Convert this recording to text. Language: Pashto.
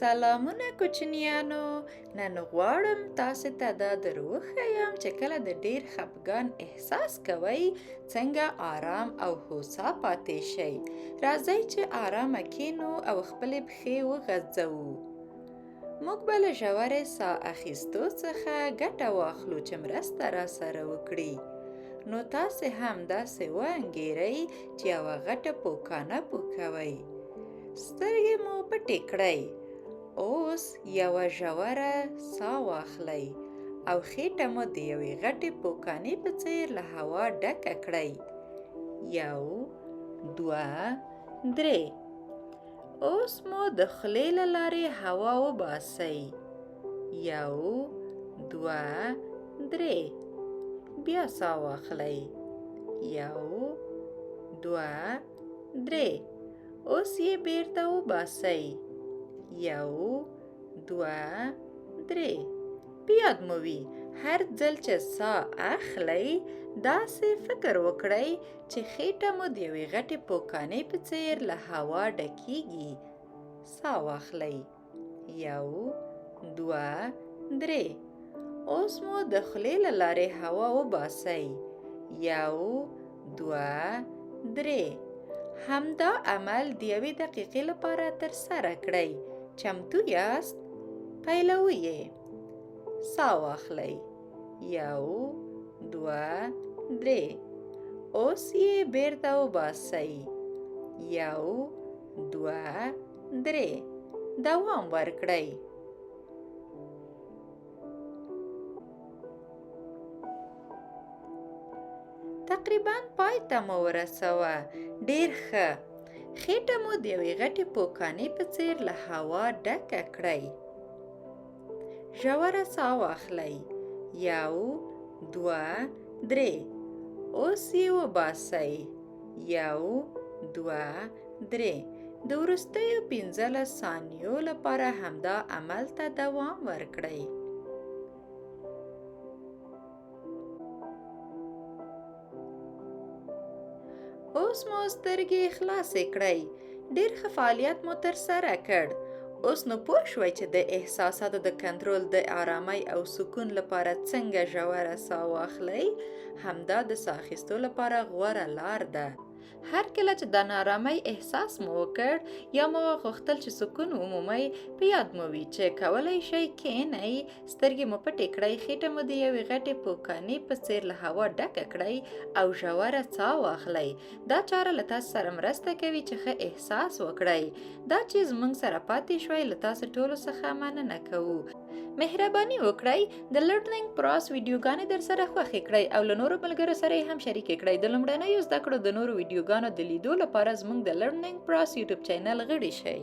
سلامونه کوچنیانو، نن غواړم تاسې ته دا دروښیم چې کله د ډیر خفګان احساس کوئ څنګه آرام او هوسا پاتې شئ. راځئ چې آرامه کینو او خپلې پښې وغځوو. موږ به له ژورې ساه اخیستو څخه ګټه واخلو چې مرسته راسره وکړي. نو تاسې هم داسې وانګیرئ چې یوه غټه پوکانه پوکوئ. سترګې مو پټې کړئ. اوس یوه ژوره ساه واخلئ او خېټه مو د یوې غټې پوکانې په څېر له هوا ډکه کړئ. 1 2 3. اوس مو د خولې له لارې هوا وباسئ. 1 2 3. بیا ساه واخلئ. 1 2 3. اوس یې بیرته وباسئ. 1 2 3. په یاد مو وي هر ځل چې ساه اخلئ داسې فکر وکړئ چې خېټه مو د یوې غټې پوکانې په څېر له هوا ډکیږي. ساه واخلئ. 1 2 3. اوس مو د خولې له لارې هوا وباسئ. 1 2 3. همدا عمل د یوې دقیقې لپاره ترسره کړئ. چمتو یاست؟ پیلوو یې. ساه واخلئ. 1 2 3. اوس یې بیرته وباسئ. 1 2 3. دوام ورکړئ. تقریبا پای ته مو ورسوه. ډیر ښه. خېټه مو د یوې غټې پوکانې په څېر له هوا ډکه کړئ. ژوره ساه واخلئ. 1 2 3. اوس یې وباسئ. 1 2 3. د وروستیو 15 ثانیو لپاره همدا عمل ته دوام ورکړئ. اوس مو سترګې خلاصې کړئ. ډېر ښه فعالیت مو ترسره کړ. اوس نو پوه شوئ چې د احساساتو د کنټرول د آرامۍ او سکون لپاره څنګه ژوره ساه واخلئ. همدا د ساه اخیستو لپاره غوره لار ده. هر کله چې د نارامۍ احساس مو وکړ یا مو غوښتل چې سکون ومومئ په یاد مو وي چې کولی شئ کښېنئ، سترګې مو پټې کړئ، خېټه مو د یوې غټې پوکانې په څېر له هوا ډکه کړئ او ژوره ساه واخلئ. دا چاره له تاسو سره مرسته کوي چې ښه احساس وکړئ. دا چې زموږ سره پاتې شوئ له تاسو ټولو څخه مننه کوو. مهرباني وکړئ د لرنینګ پروس ویډیوګانې در سره خوښې کړئ او له نورو ملګرو سره یې هم شریکې کړئ. د لومړنیو زده کړو د نورو ویډیوګانو د لیدو لپاره زموږ د لرنینګ پروس یوټیوب چینل غړي شئ.